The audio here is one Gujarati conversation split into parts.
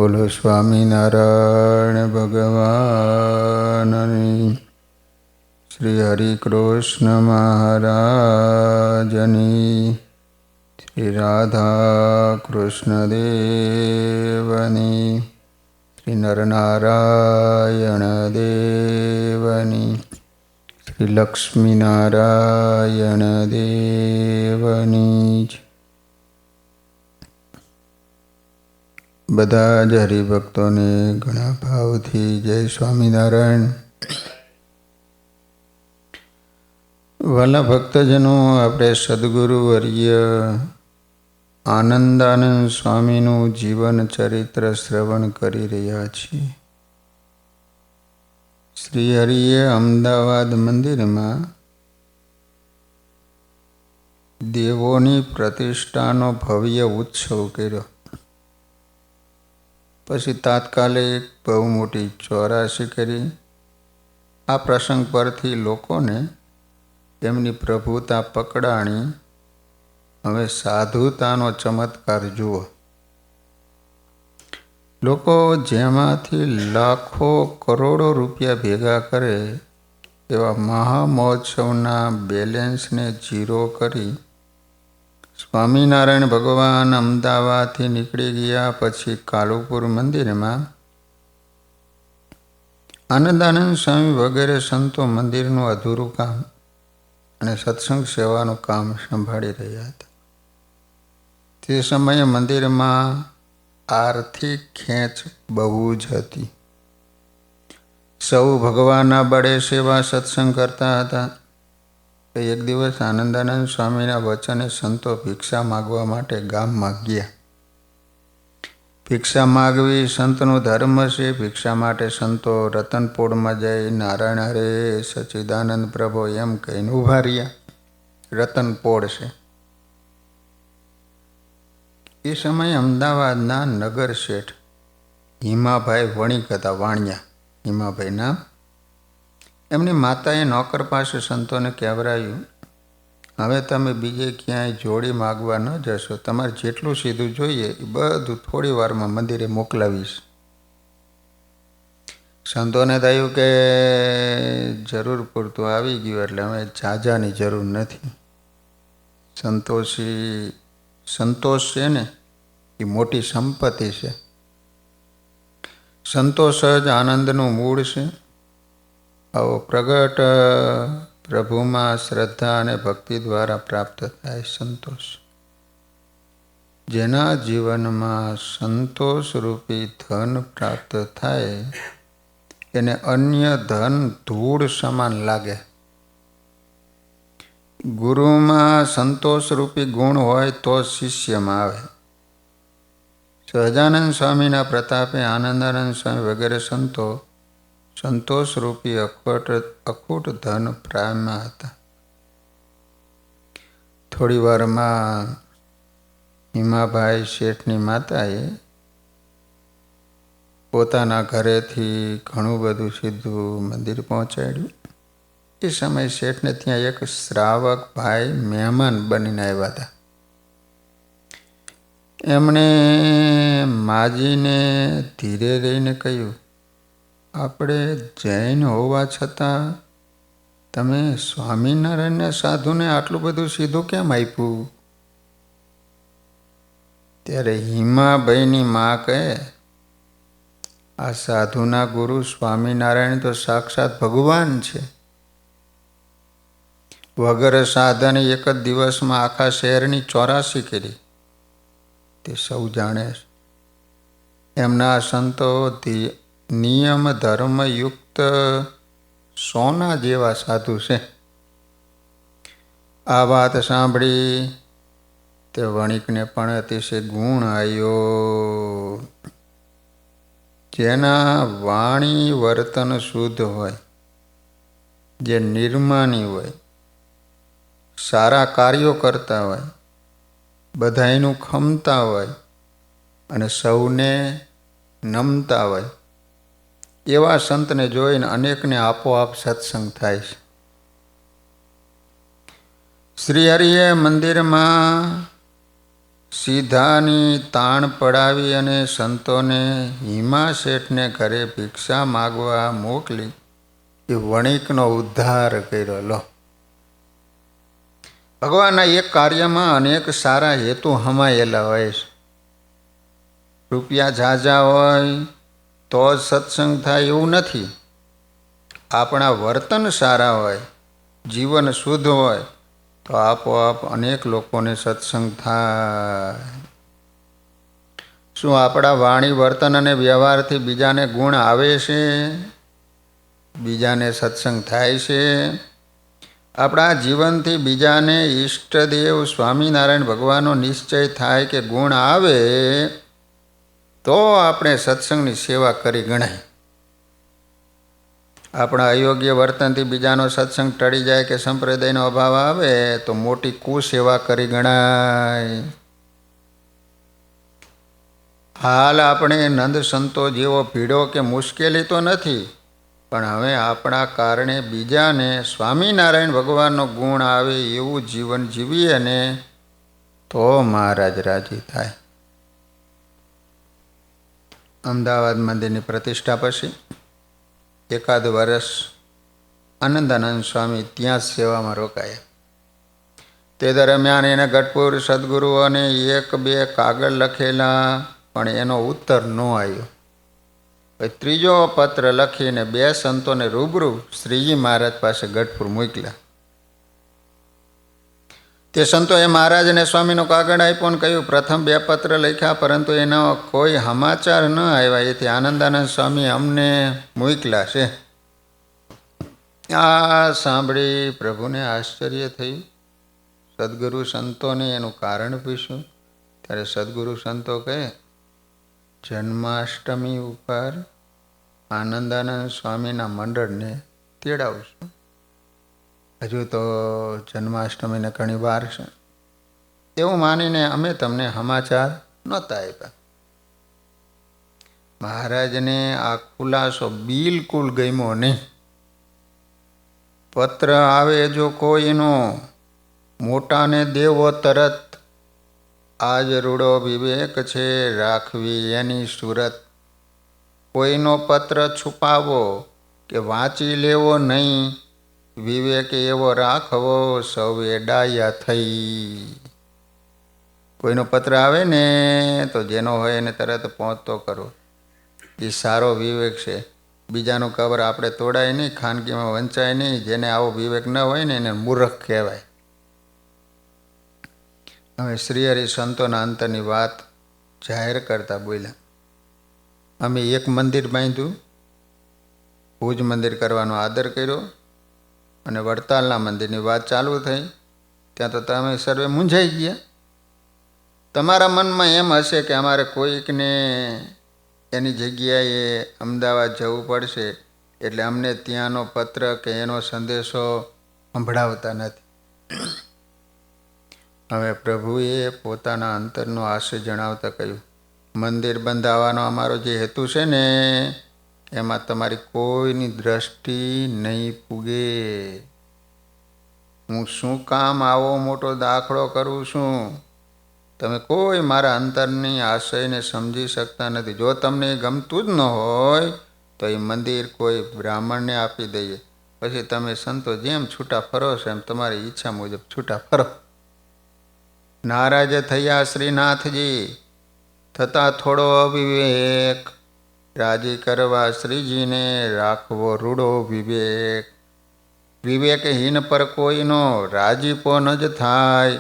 બોલો સ્વામિનારાયણ ભગવાનની, શ્રી હરિકૃષ્ણ મહારાજની, શ્રી રાધા કૃષ્ણ દેવની, શ્રી નરનારાયણ દેવની, શ્રી લક્ષ્મીનારાયણ દેવની. બધા જ હરિભક્તોને ઘણા ભાવથી જય સ્વામિનારાયણ. વાલા ભક્તજનો, આપણે સદગુરુવર્ય આનંદાનંદ સ્વામીનું જીવન ચરિત્ર શ્રવણ કરી રહ્યા છીએ. શ્રી હરિએ અમદાવાદ મંદિરમાં દેવોની પ્રતિષ્ઠાનો ભવ્ય ઉત્સવ કર્યો. પછી તાત્કાલિક બહુ મોટી ચોરાશી કરી. આ પ્રસંગ પરથી લોકોને એમની પ્રભુતા પકડાણી. હવે સાધુતાનો ચમત્કાર જુઓ. લોકો જેમાંથી લાખો કરોડો રૂપિયા ભેગા કરે એવા મહામહોત્સવના બેલેન્સને ઝીરો કરી સ્વામિનારાયણ ભગવાન અમદાવાદથી નીકળી ગયા. પછી કાલુપુર મંદિરમાં આનંદાનંદ સ્વામી વગેરે સંતો મંદિરનું અધૂરું કામ અને સત્સંગ સેવાનું કામ સંભાળી રહ્યા હતા. તે સમયે મંદિરમાં આર્થિક ખેંચ બહુ જ હતી. સૌ ભગવાનના બળે સેવા સત્સંગ કરતા હતા. એક દિવસ આનંદાનંદ સ્વામીના વચને સંતો ભિક્ષા માગવા માટે ગામમાં ગયા. ભિક્ષા માગવી સંતનો ધર્મ છે. ભિક્ષા માટે સંતો રતનપોળમાં જઈ નારાયણ હરે સચ્ચિદાનંદ પ્રભો એમ કહીને ઊભા રહ્યા. રતનપોળ છે. એ સમયે અમદાવાદના નગર શેઠ હિમાભાઈ વણિક હતા. વાણિયા હિમાભાઈ નામ. એમની માતાએ નોકર પાસે સંતોને કહેવરાયું, હવે તમે બીજે ક્યાંય જોડી માગવા ન જશો. તમારે જેટલું સીધું જોઈએ એ બધું થોડી વારમાં મંદિરે મોકલાવીશ. સંતોને થયું કે જરૂર પૂરતું આવી ગયું, એટલે હવે ઝાઝાની જરૂર નથી. સંતોષ છે ને એ મોટી સંપત્તિ છે. સંતોષ જ આનંદનું મૂળ છે. આવો પ્રગટ પ્રભુમાં શ્રદ્ધા અને ભક્તિ દ્વારા પ્રાપ્ત થાય સંતોષ. જેના જીવનમાં સંતોષ રૂપી ધન પ્રાપ્ત થાય એને અન્ય ધન ધૂળ સમાન લાગે. ગુરુમાં સંતોષ રૂપી ગુણ હોય તો શિષ્યમાં આવે. સહજાનંદ સ્વામીના પ્રતાપે આનંદાનંદ સ્વામી વગેરે સંતો સંતોષ રૂપી અખૂટ ધન પ્રાયમાં હતા. થોડી વારમાં હિમાભાઈ શેઠની માતાએ પોતાના ઘરેથી ઘણું બધું સીધું મંદિર પહોંચાડ્યું. એ સમયે શેઠને ત્યાં એક શ્રાવક ભાઈ મહેમાન બનીને આવ્યા હતા. એમણે માજીને ધીરે રહીને કહ્યું, આપણે જૈન હોવા છતાં તમે સ્વામિનારાયણને સાધુને આટલું બધું સીધું કેમ આપ્યું? ત્યારે હિમાભાઈની મા કહે, આ સાધુના ગુરુ સ્વામિનારાયણ તો સાક્ષાત ભગવાન છે. વગર સાધને એક જ દિવસમાં આખા શહેરની ચોરાશી કરી. તે સૌ જાણે છે. એમના સંતો નિયમ ધર્મયુક્ત સોના જેવા સાધુ છે. આ વાત સાંભળી તે વણિકને પણ અતિશય ગુણ આવ્યો. જેના વાણી વર્તન શુદ્ધ હોય, જે નિર્માની હોય, સારા કાર્યો કરતા હોય, બધાયનું ખમતા હોય અને સૌને નમતા હોય, એવા સંતને જોઈને અનેકને આપોઆપ સત્સંગ થાય છે. શ્રી હરિએ મંદિરમાં સીધાની તાણ પડાવી અને સંતોને હિમા શેઠને ઘરે ભિક્ષા માગવા મોકલી એ વણિકનો ઉદ્ધાર કર્યો. લો, ભગવાનના એક કાર્યમાં અનેક સારા હેતુ હમાયેલા હોય છે. રૂપિયા ઝાઝા હોય તો જ સત્સંગ થાય એવું નથી. આપણા વર્તન સારા હોય, જીવન શુદ્ધ હોય તો આપોઆપ અનેક લોકોને સત્સંગ થાય. શું આપણા વાણી, વર્તન અને વ્યવહારથી બીજાને ગુણ આવે છે? બીજાને સત્સંગ થાય છે? આપણા જીવનથી બીજાને ઈષ્ટદેવ સ્વામિનારાયણ ભગવાનનો નિશ્ચય થાય કે ગુણ આવે તો આપણે સત્સંગની સેવા કરી ગણાય. આપણા અયોગ્ય વર્તનથી બીજાનો સત્સંગ ટળી જાય કે સંપ્રદાયનો અભાવ આવે તો મોટી કુસેવા કરી ગણાય. હાલ આપણે નંદ સંતો જેવો ભીડો કે મુશ્કેલી તો નથી, પણ હવે આપણા કારણે બીજાને સ્વામિનારાયણ ભગવાનનો ગુણ આવે એવું જીવન જીવીએ ને તો મહારાજ રાજી થાય. અમદાવાદ મંદિરની પ્રતિષ્ઠા પછી એકાદ વર્ષ આનંદાનંદ સ્વામી ત્યાં જ સેવામાં રોકાયા. તે દરમિયાન એને ગઢપુર સદગુરુઓને 1-2 કાગળ લખેલા, પણ એનો ઉત્તર ન આવ્યો. ત્રીજો પત્ર લખીને 2 સંતોને રૂબરૂ શ્રીજી મહારાજ પાસે ગઢપુર મોકલ્યા. તે સંતોએ મહારાજને સ્વામીનો કાગળ આપ્યો અને કહ્યું, પ્રથમ 2 પત્ર લખ્યા પરંતુ એનો કોઈ સમાચાર ન આવ્યા, એથી આનંદાનંદ સ્વામી અમને મોકલ્યા છે. આ સાંભળી પ્રભુને આશ્ચર્ય થયું. સદગુરુ સંતોને એનું કારણ પૂછ્યું ત્યારે સદગુરુ સંતો કહે, જન્માષ્ટમી ઉપર આનંદાનંદ સ્વામીના મંડળને તેડાવશું. હજુ તો જન્માષ્ટમીને ઘણી વાર છે. એવું માનીને અમે તમને સમાચાર નહોતા આપ્યા. મહારાજને આ ખુલાસો બિલકુલ ગમ્યો નહીં. પત્ર આવે જો કોઈનો, મોટાને દેવો તરત, આજ રૂડો વિવેક છે રાખવી એની સુરત. કોઈનો પત્ર છુપાવો કે વાંચી લેવો નહીં, વિવેક એવો રાખવો સૌએ ડાયા થઈ. કોઈનો પત્ર આવે ને તો જેનો હોય એને તરત પહોંચતો કરો, એ સારો વિવેક છે. બીજાનું કબર આપણે તોડાય નહીં, ખાનગીમાં વંચાય નહીં. જેને આવો વિવેક ન હોય ને એને મૂર્ખ કહેવાય. હવે શ્રીહરિ સંતોના અંતરની વાત જાહેર કરતા બોલ્યા, અમે એક મંદિર બાંધ્યું, ભુજ મંદિર કરવાનો આદર કર્યો અને વડતાલના મંદિરની વાત ચાલુ થઈ ત્યાં તો તમે સર્વે મૂંઝાઈ ગયા. તમારા મનમાં એમ હશે કે અમારે કોઈકને એની જગ્યાએ અમદાવાદ જવું પડશે એટલે અમને ત્યાંનો પત્ર કે એનો સંદેશો સંભળાવતા નથી. હવે પ્રભુએ પોતાના અંતરનો આશય જણાવતા કહ્યું, મંદિર બંધાવવાનો અમારો જે હેતુ છે ને એમાં તમારી કોઈની દ્રષ્ટિ નહીં પૂગે. હું શું કામ આવો મોટો દાખલો કરું છું, તમે કોઈ મારા અંતરની આશયને સમજી શકતા નથી. જો તમને ગમતું જ ન હોય તો એ મંદિર કોઈ બ્રાહ્મણને આપી દઈએ, પછી તમે સંતો જેમ છૂટા ફરો છો એમ તમારી ઈચ્છા મુજબ છૂટા ફરો. નારાજ થયા શ્રીનાથજી, થતાં થોડો અવિવેક, રાજી કરવા શ્રીજીને રાખવો રૂડો વિવેક. વિવેકહીન પર કોઈનો રાજીપો ન જ થાય,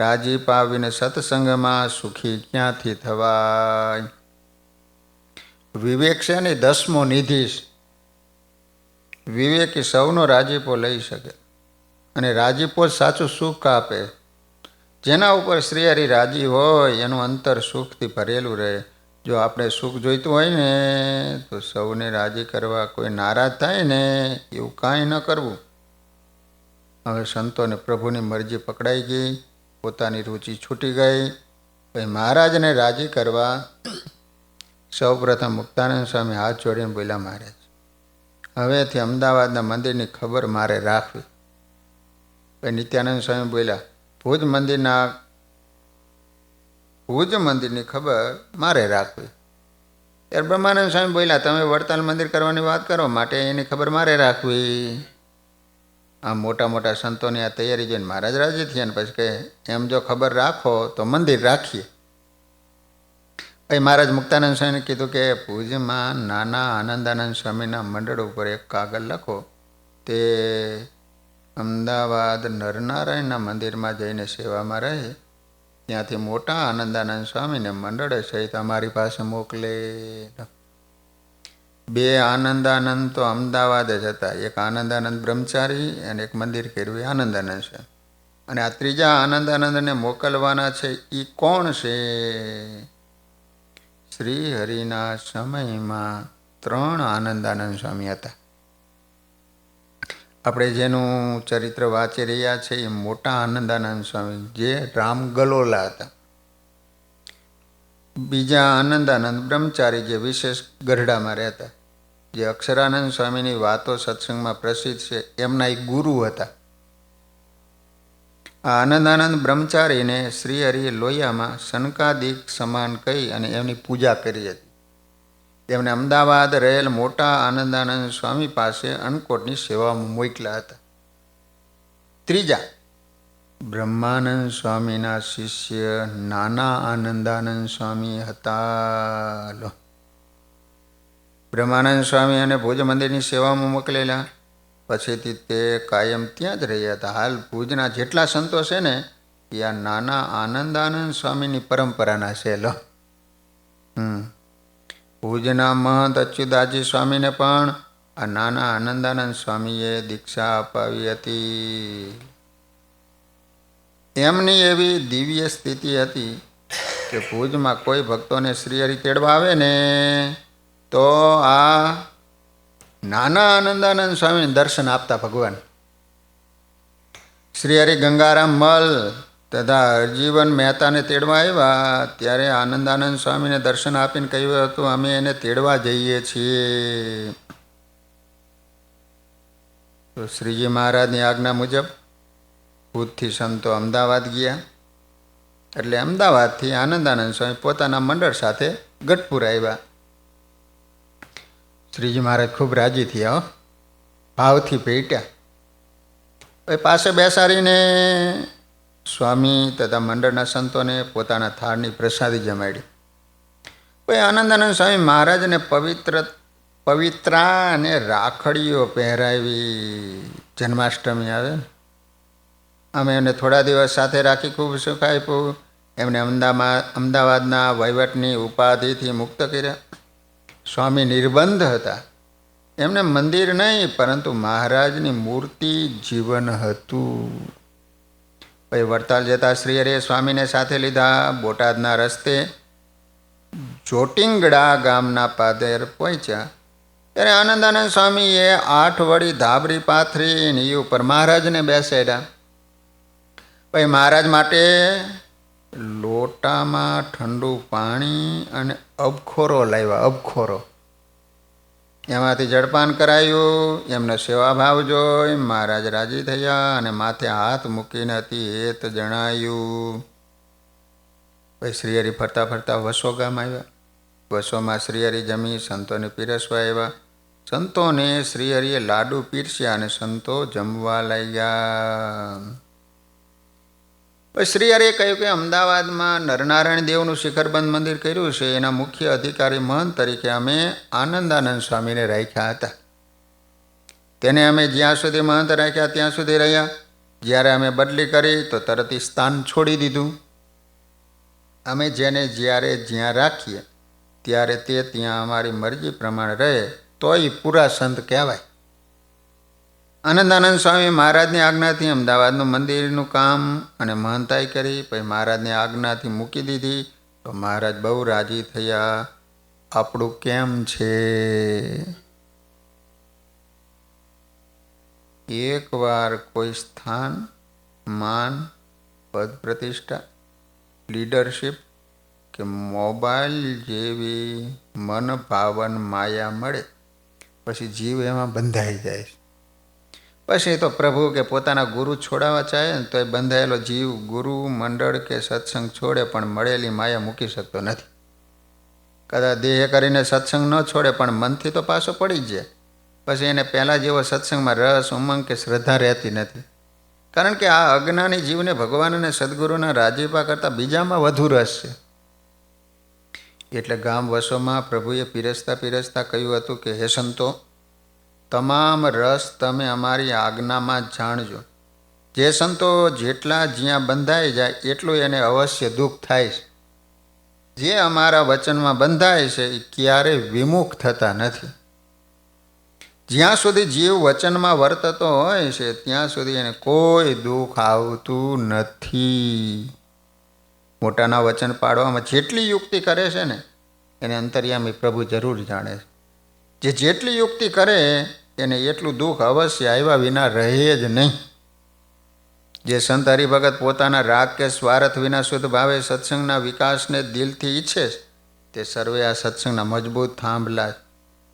રાજી પાવીને સત્સંગમાં સુખી ક્યાંથી થવાય. વિવેક છે ને 10મો નિધિ છે. વિવેકી સૌનો રાજીપો લઈ શકે અને રાજીપો જ સાચું સુખ આપે. જેના ઉપર શ્રીહરિ રાજી હોય એનું અંતર સુખથી ભરેલું રહે. જો આપણે સુખ જોઈતું હોય ને તો સૌને રાજી કરવા, કોઈ નારાજ થાય ને એવું કાંઈ ન કરવું. હવે સંતોને પ્રભુની મરજી પકડાઈ ગઈ, પોતાની રુચિ છૂટી ગઈ. પછી મહારાજને રાજી કરવા સૌ પ્રથમ મુક્તાનંદ સ્વામી હાથ જોડીને બોલ્યા, મહારાજ હવેથી અમદાવાદના મંદિરની ખબર મારે રાખવી. પછી નિત્યાનંદ સ્વામી બોલ્યા, ભુજ મંદિરના ભુજ મંદિરની ખબર મારે રાખવી. ત્યારે બ્રહ્માનંદ સ્વામી બોલ્યા, તમે વડતાલ મંદિર કરવાની વાત કરો, માટે એની ખબર મારે રાખવી. આમ મોટા મોટા સંતોની આ તૈયારી જોઈને મહારાજ રાજી થયા ને પછી કહે, એમ જો ખબર રાખો તો મંદિર રાખીએ. પછી મહારાજ મુક્તાનંદ સ્વામીને કીધું કે ભુજમાં નાના આનંદાનંદ સ્વામીના મંડળ ઉપર એક કાગળ લખો, તે અમદાવાદ નરનારાયણના મંદિરમાં જઈને સેવામાં રહે, ત્યાંથી મોટા આનંદાનંદ સ્વામીને મંડળે સહિત અમારી પાસે મોકલે. 2 આનંદાનંદ તો અમદાવાદ જ હતા. એક આનંદાનંદ બ્રહ્મચારી અને એક મંદિર કર્યું આનંદાનંદ છે. અને આ ત્રીજા આનંદાનંદને મોકલવાના છે એ કોણ છે? શ્રી હરિના સમયમાં 3 આનંદાનંદ સ્વામી હતા. આપણે જેનું ચરિત્ર વાંચી રહ્યા છે એ મોટા આનંદાનંદ સ્વામી, જે રામગલોલા હતા. બીજા આનંદાનંદ બ્રહ્મચારી, જે વિશેષ ગઢડામાં રહેતા, જે અક્ષરાનંદ સ્વામીની વાતો સત્સંગમાં પ્રસિદ્ધ છે, એમના એક ગુરુ હતા. આ આનંદાનંદ બ્રહ્મચારીને શ્રી હરિએ લોહિયામાં સનકાદિક સમાન કહી અને એમની પૂજા કરી હતી. તેમને અમદાવાદ રહેલ મોટા આનંદાનંદ સ્વામી પાસે અન્નકોટની સેવામાં મોકલ્યા હતા. ત્રીજા બ્રહ્માનંદ સ્વામીના શિષ્ય નાના આનંદાનંદ સ્વામી હતા. બ્રહ્માનંદ સ્વામી અને ભુજ મંદિરની સેવામાં મોકલેલા. પછીથી તે કાયમ ત્યાં જ રહ્યા હતા. હાલ ભુજના જેટલા સંતો છે ને એ આ નાના આનંદાનંદ સ્વામીની પરંપરાના છે. ભુજના મહંત અચ્યુતદાસજી સ્વામીને પણ આ નાના આનંદાનંદ સ્વામીએ દીક્ષા અપાવી હતી. એમની એવી દિવ્ય સ્થિતિ હતી કે ભુજમાં કોઈ ભક્તોને શ્રીહરિ તેડવા આવે ને તો આ નાના આનંદાનંદ સ્વામીને દર્શન આપતા ભગવાન. શ્રીહરિ ગંગારામ મલ તથા હરજીવન મહેતાને તેડવા આવ્યા ત્યારે આનંદાનંદ સ્વામીને દર્શન આપીને કહ્યું હતું, અમે એને તેડવા જઈએ છીએ. તો શ્રીજી મહારાજની આજ્ઞા મુજબ ભુજથી સંતો અમદાવાદ ગયા. એટલે અમદાવાદથી આનંદાનંદ સ્વામી પોતાના મંડળ સાથે ગઢપુર આવ્યા. શ્રીજી મહારાજ ખૂબ રાજી થયા, ભાવથી ભેટ્યા. પાસે બેસાડીને સ્વામી તથા મંડળના સંતોને પોતાના થાળની પ્રસાદી જમાડી. પછી આનંદાનંદ સ્વામી મહારાજને પવિત્રા અને રાખડીઓ પહેરાવી. જન્માષ્ટમી આવે, અમે એમને થોડા દિવસ સાથે રાખી ખૂબ સુખ આપ્યું. એમને અમદાવાદના વહીવટની ઉપાધિથી મુક્ત કર્યા. સ્વામી નિર્બંધ હતા. એમને મંદિર નહીં પરંતુ મહારાજની મૂર્તિ જીવન હતું. પછી વડતાલ જતા શ્રીહરિએ સ્વામીને સાથે લીધા. બોટાદના રસ્તે જોટિંગડા ગામના પાદર પહોંચ્યા ત્યારે આનંદાનંદ સ્વામીએ 8 વળી ધાબરી પાથરી એ ઉપર મહારાજને બેસાડ્યા. પછી મહારાજ માટે લોટામાં ઠંડુ પાણી અને અબખોરો લાવ્યા. અબખોરો એમાંથી જળપાન કરાયું. એમનો સેવાભાવ જોઈ મહારાજ રાજી થયા અને માથે હાથ મૂકીને અતિ હેત જણાયું. પછી શ્રીહરિ ફરતા ફરતા વસો ગામ આવ્યા. વસોમાં શ્રીહરિ જમી સંતોને પીરસવા આવ્યા. સંતોને શ્રીહરિએ લાડુ પીરસ્યા અને સંતો જમવા લાગ્યા. પછી શ્રીહરિએ કહ્યું કે અમદાવાદમાં નરનારાયણ દેવનું શિખરબંધ મંદિર કર્યું છે, એના મુખ્ય અધિકારી મહંત તરીકે અમે આનંદાનંદ સ્વામીને રાખ્યા હતા. તેને અમે જ્યાં સુધી મહંત રાખ્યા ત્યાં સુધી રહ્યા. જ્યારે અમે બદલી કરી તો તરત સ્થાન છોડી દીધું. અમે જેને જ્યારે જ્યાં રાખીએ ત્યારે તે ત્યાં અમારી મરજી પ્રમાણે રહે તોય પૂરા સંત કહેવાય. આનંદાનંદ સ્વામી મહારાજની આજ્ઞાથી અમદાવાદનું મંદિરનું કામ અને મહંતાઈ કરી. પછી મહારાજની આજ્ઞાથી મૂકી દીધી તો મહારાજ બહુ રાજી થયા. આપણું કેમ છે? એકવાર કોઈ સ્થાન, માન, પદ પ્રતિષ્ઠા, લીડરશીપ કે મોબાઈલ જેવી મન ભાવન માયા મળે પછી જીવ એમાં બંધાઈ જાય. પછી તો પ્રભુ કે પોતાના ગુરુ છોડાવવા ચાહે ને તો એ બંધાયેલો જીવ ગુરુ મંડળ કે સત્સંગ છોડે પણ મળેલી માયા મૂકી શકતો નથી. કદાચ દેહ કરીને સત્સંગ ન છોડે પણ મનથી તો પાછો પડી જ જાય. પછી એને પહેલાં જેવો સત્સંગમાં રસ ઉમંગ કે શ્રદ્ધા રહેતી નથી. કારણ કે આ અજ્ઞાની જીવને ભગવાન અને સદગુરુના રાજીપા કરતાં બીજામાં વધુ રસ છે. એટલે ગામ વસોમાં પ્રભુએ પીરસતા પીરસતા કહ્યું હતું કે હે સંતો, તમામ રસ તમે અમારી આજ્ઞામાં જ જાણજો. જે સંતો જેટલા જ્યાં બંધાઈ જાય એટલું એને અવશ્ય દુઃખ થાય છે. જે અમારા વચનમાં બંધાય છે એ ક્યારેય વિમુખ થતા નથી. જ્યાં સુધી જીવ વચનમાં વર્તતો હોય છે ત્યાં સુધી એને કોઈ દુઃખ આવતું નથી. મોટાના વચન પાડવામાં જેટલી યુક્તિ કરે છે ને એને અંતર્યામી પ્રભુ જરૂર જાણે છે. જે જેટલી યુક્તિ કરે એને એટલું દુઃખ અવશ્ય આવ્યા વિના રહે જ નહીં. જે સંત હરિભગત પોતાના રાગ કે સ્વાર્થ વિના શુદ્ધ ભાવે સત્સંગના વિકાસને દિલથી ઈચ્છે તે સર્વે આ સત્સંગના મજબૂત થાંભલા.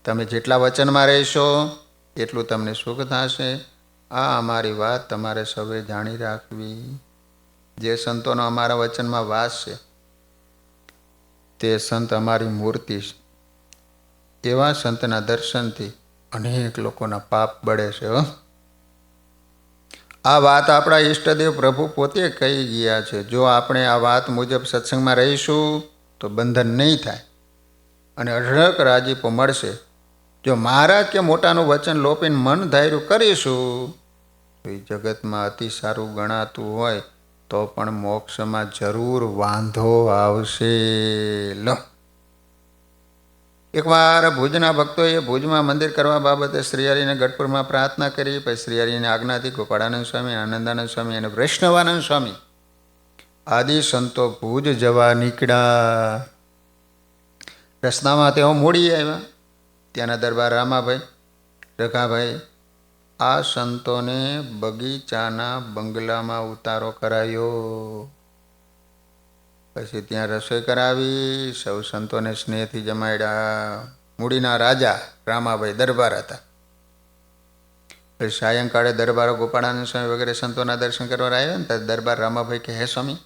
તમે જેટલા વચનમાં રહેશો એટલું તમને સુખ થશે. આ અમારી વાત તમારે સૌએ જાણી રાખવી. જે સંતોનો અમારા વચનમાં વાસ છે તે સંત અમારી મૂર્તિ છે. એવા સંતના દર્શનથી અનેક લોકોના પાપ બળે છે. આ વાત આપણા ઈષ્ટદેવ પ્રભુ પોતે કહી ગયા છે. જો આપણે આ વાત મુજબ સત્સંગમાં રહીશું તો બંધન નહીં થાય અને અઢળક રાજીપો મળશે. જો મહારાજ કે મોટાનું વચન લોપીને મન ધાર્યું કરીશું તો એ જગતમાં અતિ સારું ગણાતું હોય તો પણ મોક્ષમાં જરૂર વાંધો આવશે. એકવાર ભુજના ભક્તોએ ભુજમાં મંદિર કરવા બાબતે શ્રીહરિને ગઢપુરમાં પ્રાર્થના કરી. પછી શ્રીહરિની આજ્ઞાથી ગોપાળાનંદ સ્વામી, આનંદાનંદ સ્વામી અને વૈષ્ણવાનંદ સ્વામી આદિ સંતો ભુજ જવા નીકળ્યા. રસ્તામાં તેઓ મૂડી આવ્યા. ત્યાંના દરબાર રામાભાઈ, રઘાભાઈ આ સંતોને બગીચાના બંગલામાં ઉતારો કરાયો. પછી ત્યાં રસોઈ કરાવી. સૌ સંતોને સ્નેહથી જમાડ્યા. મૂડીના રાજા રામાભાઈ દરબાર હતા. પછી સાયંકાળે દરબારો ગોપાળાનંદ સ્વામી વગેરે સંતોના દર્શન કરવા આવ્યા ને ત્યારે દરબાર રામાભાઈ કે હે સ્વામી,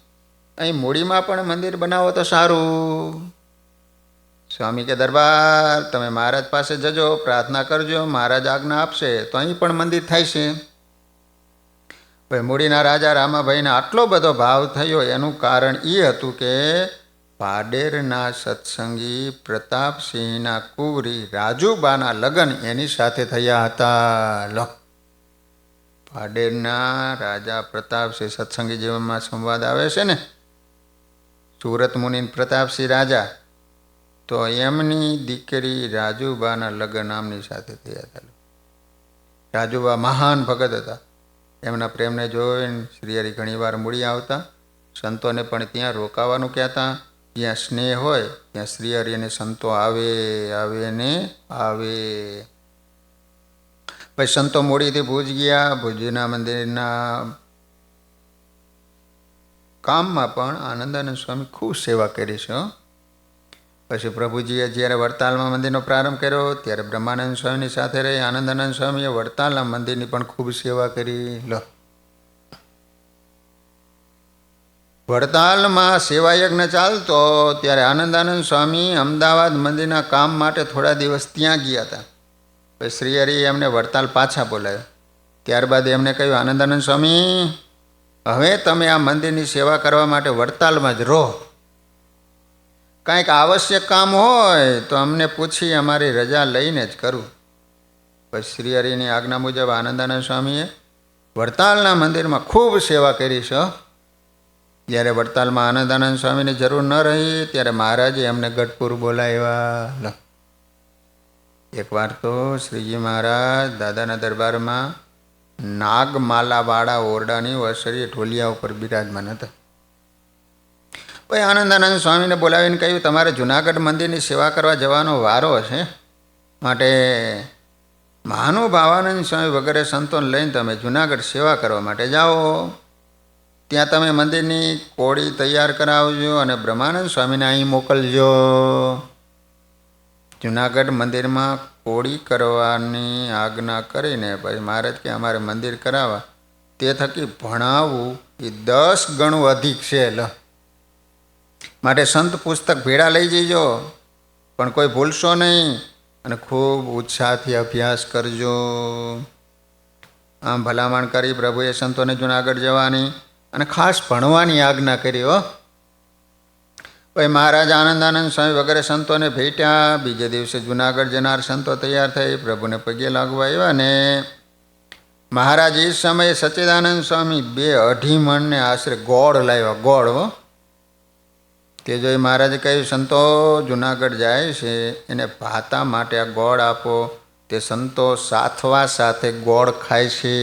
અહીં મૂડીમાં પણ મંદિર બનાવો તો સારું. સ્વામી કે દરબાર તમે મહારાજ પાસે જજો, પ્રાર્થના કરજો, મહારાજ આજ્ઞા આપશે તો અહીં પણ મંદિર થાય છે. ભાઈ મૂડીના રાજા રામાભાઈને આટલો બધો ભાવ થયો એનું કારણ એ હતું કે પાડેરના સત્સંગી પ્રતાપસિંહના કુંવરી રાજુબાના લગ્ન એની સાથે થયા હતા. પાડેરના રાજા પ્રતાપસિંહ સત્સંગી જીવનમાં સંવાદ આવે છે ને, સુરત મુનિ પ્રતાપસિંહ રાજા, તો એમની દીકરી રાજુબાના લગ્ન આમની સાથે થયા હતા. રાજુબા મહાન ભગત હતા. એમના પ્રેમને જોઈને શ્રીહરિ ઘણીવાર મૂડી આવતા. સંતોને પણ ત્યાં રોકાવાનું કહેતા. જ્યાં સ્નેહ હોય ત્યાં શ્રીહરિ અને સંતો આવે આવે. પછી સંતો મૂડીથી ભુજ ગયા. ભુજના મંદિરના કામમાં પણ આનંદાનંદ સ્વામી ખૂબ સેવા કરી છે. પછી પ્રભુજીએ જ્યારે વડતાલમાં મંદિરનો પ્રારંભ કર્યો ત્યારે બ્રહ્માનંદ સ્વામીની સાથે રહી આનંદાનંદ સ્વામીએ વડતાલના મંદિરની પણ ખૂબ સેવા કરી. વડતાલમાં સેવા યજ્ઞ ચાલતો ત્યારે આનંદાનંદ સ્વામી અમદાવાદ મંદિરના કામ માટે થોડા દિવસ ત્યાં ગયા હતા. પછી શ્રીહરિએ એમને વડતાલ પાછા બોલાવ્યા. ત્યારબાદ એમને કહ્યું, આનંદાનંદ સ્વામી, હવે તમે આ મંદિરની સેવા કરવા માટે વડતાલમાં જ રહો. કાંઈક આવશ્યક કામ હોય તો અમને પૂછી અમારી રજા લઈને જ કરું. પછી શ્રીહરિની આજ્ઞા મુજબ આનંદાનંદ સ્વામીએ વડતાલના મંદિરમાં ખૂબ સેવા કરી છે. જ્યારે વડતાલમાં આનંદાનંદ સ્વામીની જરૂર ન રહી ત્યારે મહારાજે એમને ગઢપુર બોલાવ્યા. એકવાર તો શ્રીજી મહારાજ દાદાના દરબારમાં નાગમાલાવાળા ઓરડાની વસરીએ ઢોલિયા ઉપર બિરાજમાન હતા. પછી આનંદાનંદ સ્વામીને બોલાવીને કહ્યું, તમારે જુનાગઢ મંદિરની સેવા કરવા જવાનો વારો છે, માટે મહાનુભાવાનંદ સ્વામી વગેરે સંતોને લઈને તમે જુનાગઢ સેવા કરવા માટે જાઓ. ત્યાં તમે મંદિરની કોળી તૈયાર કરાવજો અને બ્રહ્માનંદ સ્વામીને અહીં મોકલજો. જુનાગઢ મંદિરમાં કોળી કરવાની આજ્ઞા કરીને પછી મહારાજ કે અમારે મંદિર કરાવવા તે થકી ભણાવવું એ 10 ગણું અધિક છે. માટે સંત પુસ્તક ભેળા લઈ જજો, પણ કોઈ ભૂલશો નહીં અને ખૂબ ઉત્સાહથી અભ્યાસ કરજો. આમ ભલામણ કરી પ્રભુએ સંતોને જુનાગઢ જવાની અને ખાસ ભણવાની આજ્ઞા કરી. ભાઈ મહારાજ આનંદાનંદ સ્વામી વગેરે સંતોને ભેટ્યા. બીજે દિવસે જુનાગઢ જનાર સંતો તૈયાર થઈ પ્રભુને પગે લાગવા આવ્યા ને મહારાજ એ સમયે સચ્ચિદાનંદ સ્વામી 2-2.5 મણને આશરે ગોળ લાવ્યા. ગોળ તે જોઈ મહારાજે કહ્યું, સંતો જુનાગઢ જાય છે એને ભાતા માટે આ ગોળ આપો. તે સંતો સાથવા સાથે ગોળ ખાય છે.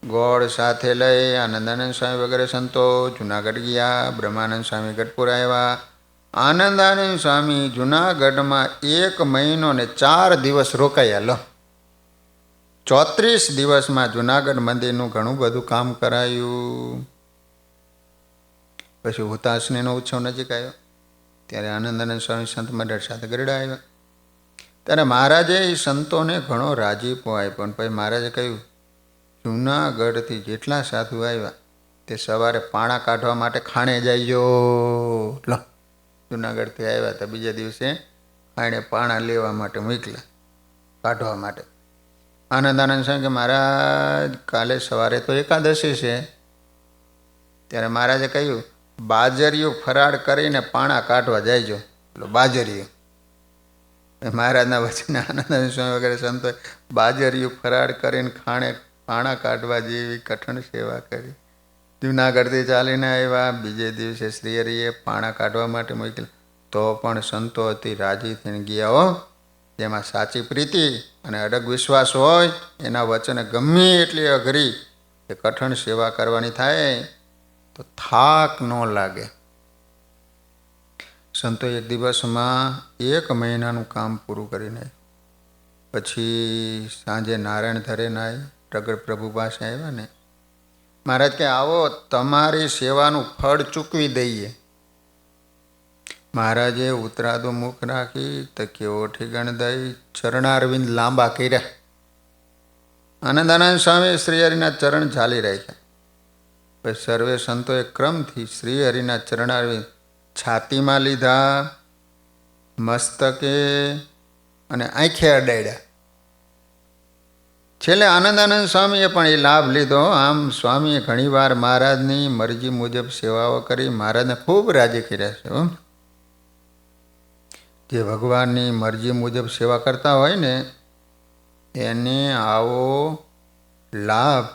ગોળ સાથે લઈ આનંદાનંદ સ્વામી વગેરે સંતો જુનાગઢ ગયા. બ્રહ્માનંદ સ્વામી ગઢપુર આવ્યા. આનંદાનંદ સ્વામી જુનાગઢમાં 1 મહિનો ને 4 દિવસ રોકાયા. 34 દિવસમાં જુનાગઢ મંદિરનું ઘણું બધું કામ કરાયું. પછી હુતાશનીનો ઉત્સવ નજીક આવ્યો ત્યારે આનંદાનંદ સ્વામી સંત મંડળ સાથે ગરડા આવ્યા. ત્યારે મહારાજે એ સંતોને ઘણો રાજીપો આપ્યો. પણ પછી મહારાજે કહ્યું, જુનાગઢથી જેટલા સાધુ આવ્યા તે સવારે પાણા કાઢવા માટે ખાણે જઈજો. જુનાગઢથી આવ્યા તો બીજા દિવસે ખાણે પાણા લેવા માટે મોકલ્યા, કાઢવા માટે. આનંદાનંદ સ્વામી કે મહારાજ કાલે સવારે તો એકાદશી છે. ત્યારે મહારાજે કહ્યું, બાજરીયું ફરાળ કરીને પાણા કાઢવા જઈજો. બાજરીયું મહારાજના વચને આનંદાનંદ સ્વામી વગેરે સંતોએ બાજરીયું ફરાળ કરીને પાણા કાઢવા જેવી કઠણ સેવા કરી. જુનાગઢથી ચાલીને આવ્યા. બીજે દિવસે શ્રીહરિએ પાણા કાઢવા માટે મોકલ્યા. તો પણ સંતો અતિ રાજી થઈને ગયા. જેમાં સાચી પ્રીતિ અને અડગ વિશ્વાસ હોય એના વચને ગમે એટલી અઘરી કે કઠણ સેવા કરવાની થાય તો થાક ન લાગે. સંતો 1 દિવસમાં 1 મહિનાનું કામ પૂરું કરીને પછી સાંજે નારાયણ ધરે પ્રગટ પ્રભુ પાસે આવ્યા ને મહારાજ કે આવો તમારી સેવાનું ફળ ચૂકવી દઈએ. મહારાજે ઉતરાદો મુખ રાખી તકીઓ ઠીગણ દઈ ચરણારવિંદ લાંબા કર્યા. આનંદાનંદ સ્વામી શ્રીહરિના ચરણ ઝાલી રાખ્યા. પછી સર્વે સંતોએ ક્રમથી શ્રીહરિના ચરણારવિંદ છાતીમાં લીધા, મસ્તકે અને આંખે અડાડ્યા. છેલ્લે આનંદાનંદ સ્વામીએ પણ એ લાભ લીધો. આમ સ્વામીએ ઘણીવાર મહારાજની મરજી મુજબ સેવાઓ કરી મહારાજને ખૂબ રાજી કર્યા છે. જે ભગવાનની મરજી મુજબ સેવા કરતા હોય ને એને આવો લાભ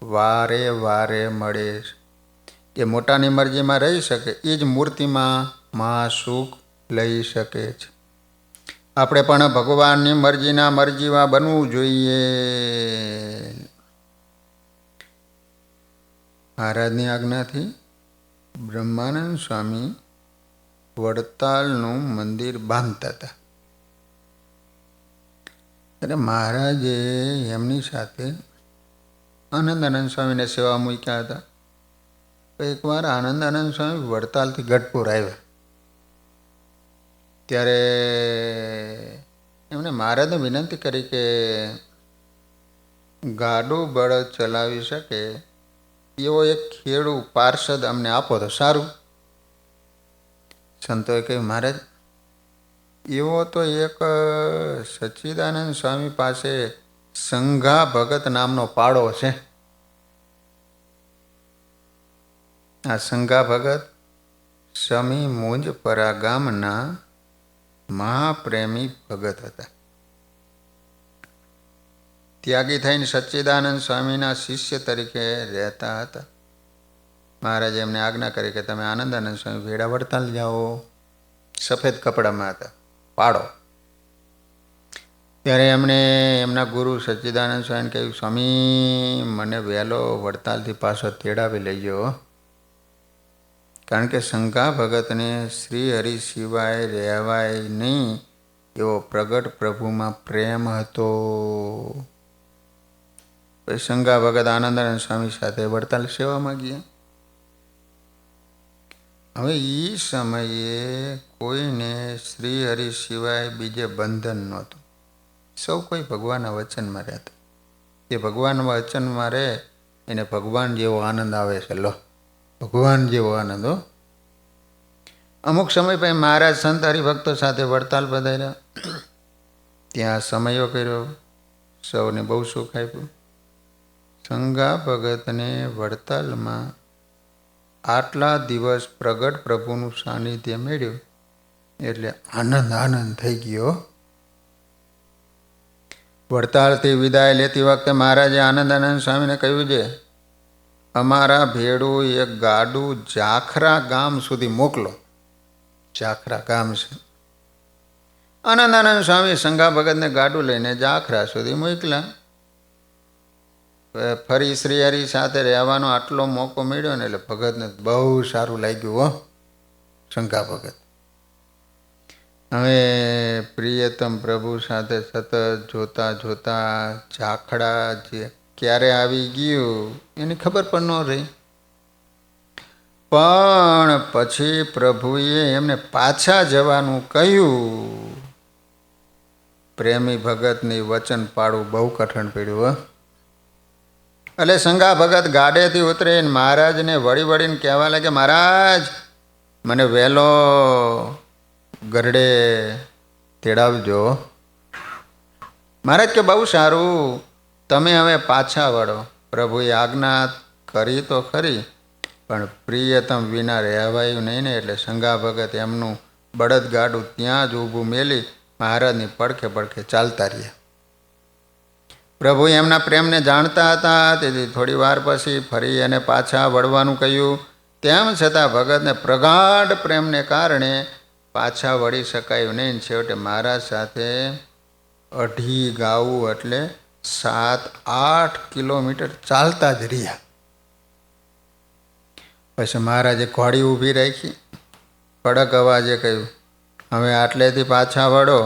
વારે વારે મળે છે. કે મોટાની મરજીમાં રહી શકે એ જ મૂર્તિમાં મહાસુખ લઈ શકે છે. આપણે પણ ભગવાનની મરજીના મરજીમાં બનવું જોઈએ. મહારાજની આજ્ઞાથી બ્રહ્માનંદ સ્વામી વડતાલનું મંદિર બાંધતા હતા. ત્યારે મહારાજે એમની સાથે આનંદાનંદ સ્વામીને સેવા મૂક્યા હતા. એકવાર આનંદાનંદ સ્વામી વડતાલથી ગઢપુર આવ્યા ત્યારે એમણે મહારાજને વિનંતી કરી કે ગાડું બળદ ચલાવી શકે એવો એક ખેડૂ પાર્ષદ અમને આપો તો સારું. સંતોએ કહ્યું, મહારાજ એવો તો એક સચ્ચિદાનંદ સ્વામી પાસે સંઘા ભગત નામનો પાડો છે. આ સંઘા ભગત સમી મુંજપરા ગામના મહાપ્રેમી ભગત હતા. ત્યાગી થઈને સચ્ચિદાનંદ સ્વામીના શિષ્ય તરીકે રહેતા હતા. મહારાજે એમને આજ્ઞા કરી કે તમે આનંદાનંદ સ્વામી ભેળા વડતાલ જાઓ. સફેદ કપડામાં હતા, પાડો. ત્યારે એમણે એમના ગુરુ સચ્ચિદાનંદ સ્વામીને કહ્યું, સ્વામી મને વહેલો વડતાલથી પાછો તેડાવી લઈ ગયો. કારણ કે શંકા ભગતને શ્રી હરિ સિવાય રહેવાય નહીં એવો પ્રગટ પ્રભુમાં પ્રેમ હતો. શંકા ભગત આનંદાનંદ સ્વામી સાથે વડતાલ સેવામાં ગયા. હવે એ સમયે કોઈને શ્રી હરિ સિવાય બીજે બંધન નહોતું. સૌ કોઈ ભગવાનના વચનમાં રહેતા. એ ભગવાનના વચનમાં રહે એને ભગવાન જેવો આનંદ આવે છે. લો, ભગવાન જેવો આનંદ હો. અમુક સમય પછી મહારાજ સંત હરિભક્તો સાથે વડતાલ પધાર્યા. ત્યાં સમયો કર્યો, સૌને બહુ સુખ આપ્યું. સંગા ભગતને વડતાલમાં આટલા દિવસ પ્રગટ પ્રભુનું સાનિધ્ય મળ્યું એટલે આનંદ થઈ ગયો. વડતાલથી વિદાય લેતી વખતે મહારાજે આનંદાનંદ સ્વામીને કહ્યું છે, અમારા ભેડું એક ગાડું જાખરા ગામ સુધી મોકલો. જાખરા ગામ છે. આનંદાનંદ સ્વામી સંગા ભગતને ગાડું લઈને જાખરા સુધી મોકલ્યા. ફરી શ્રી હરિ સાથે રહેવાનો આટલો મોકો મળ્યો ને એટલે ભગતને બહુ સારું લાગ્યું હો. સંગા ભગત હવે પ્રિયતમ પ્રભુ સાથે સતત જોતા જોતા જાખડા જે ક્યારે આવી ગયું એની ખબર પણ ન રહી. પણ પછી પ્રભુએ એમને પાછા જવાનું કહ્યું. પ્રેમી ભગતની વચન પાડવું બહુ કઠણ પડ્યું. એટલે સંગા ભગત ગાડેથી ઉતરીને મહારાજને વળીને કહેવા લાગે, મહારાજ મને વહેલો ગરડે તેડાવજો. મહારાજ કે બહુ સારું, તમે હવે પાછા વળો. પ્રભુએ આજ્ઞા કરી તો ખરી પણ પ્રિયતમ વિના રહેવાયું નહીં ને એટલે સંગા ભગત એમનું બળદગાડું ત્યાં જ ઊભું મેલી મહારાજની પડખે ચાલતા રહ્યા. પ્રભુ એમના પ્રેમને જાણતા હતા, તેથી થોડી વાર પછી ફરી એને પાછા વળવાનું કહ્યું. તેમ છતાં ભગતને પ્રગાઢ પ્રેમને કારણે પાછા વળી શકાયું નહીં. છેવટે મહારાજ સાથે 2.5 ગાઉ એટલે 7-8 કિલોમીટર ચાલતા જ રહ્યા. પછી મહારાજે ઘોડી ઊભી રાખી, કડક અવાજે કહ્યું, હવે આટલેથી પાછા વળો,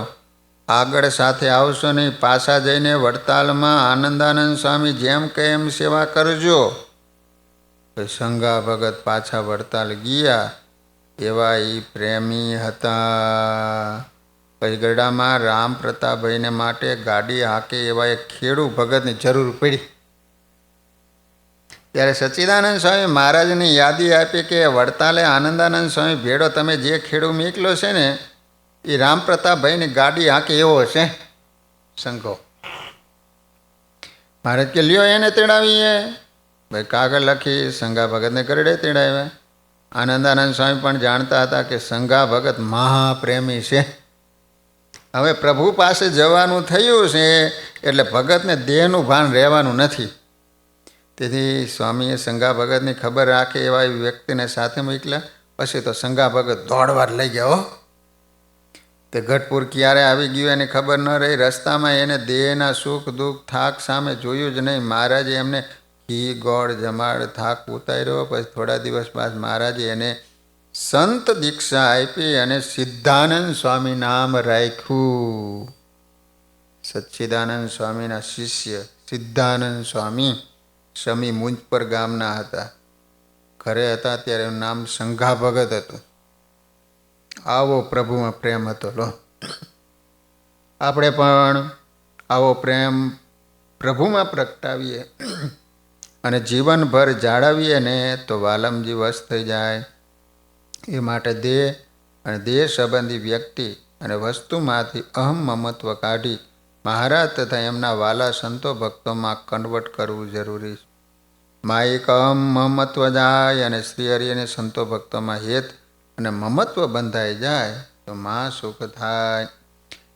આગળ સાથે આવશો નહીં. પાછા જઈને વડતાલમાં આનંદાનંદ સ્વામી જેમ કહે એમ સેવા કરજો. સંગા ભગત પાછા વડતાલ ગયા. એવા એ પ્રેમી હતા. પછી ગરડામાં રામ પ્રતાપભાઈને માટે ગાડી હાકે એવા એક ખેડૂ ભગતની જરૂર પડી. ત્યારે સચ્ચિદાનંદ સ્વામી મહારાજની યાદી આપી કે વડતાલે આનંદાનંદ સ્વામી ભેડો તમે જે ખેડૂ મોકલ્યો છે ને એ રામ પ્રતાપભાઈની ગાડી હાકે એવો છે સંઘો. મહારાજ કે લ્યો એને તેડાવીએ. ભાઈ કાગળ લખી સંગા ભગતને ગરડે તેડાવ્યા. આનંદાનંદ સ્વામી પણ જાણતા હતા કે સંગા ભગત મહાપ્રેમી છે. હવે પ્રભુ પાસે જવાનું થયું છે એટલે ભગતને દેહનું ભાન રહેવાનું નથી. તેથી સ્વામીએ સંગા ભગતની ખબર રાખે એવા વ્યક્તિને સાથે મોકલ્યા. પછી તો સંગા ભગત દોડવા લઈ ગયા. તે ગઢપુર ક્યારે આવી ગયું એની ખબર ન રહી. રસ્તામાં એને દેહના સુખ દુઃખ થાક સામે જોયું જ નહીં. મહારાજે એમને ઘી ગોળ જમાડ થાક ઉતાર્યો. પછી થોડા દિવસ બાદ મહારાજે એને સંત દીક્ષા આપી અને સિદ્ધાનંદ સ્વામી નામ રાખ્યું. સચ્ચિદાનંદ સ્વામીના શિષ્ય સિદ્ધાનંદ સ્વામી શમી મુંજપર ગામના હતા. ઘરે હતા ત્યારે એનું નામ સંઘા ભગત હતું. આવો પ્રભુમાં પ્રેમ હતો. લો, આપણે પણ આવો પ્રેમ પ્રભુમાં પ્રગટાવીએ અને જીવનભર જાળવીએ ને તો વાલમજી વશ થઈ જાય. એ માટે દેહ અને દેહ સંબંધી વ્યક્તિ અને વસ્તુમાંથી અહમ મમત્વ કાઢી મહારાજ તથા એમના વાલા સંતો ભક્તોમાં કન્વર્ટ કરવું જરૂરી છે. માયિક અહમ મમત્વ જાય અને શ્રી હરિ અને સંતો ભક્તોમાં હેત અને મમત્વ બંધાઈ જાય તો માં સુખ થાય.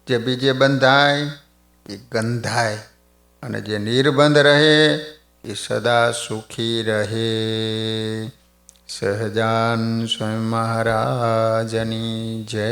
જે બીજે બંધાય એ ગંધાય અને જે નિર્બંધ રહે એ સદા સુખી રહે. સહજાન સ્વામી મહારાજની જય.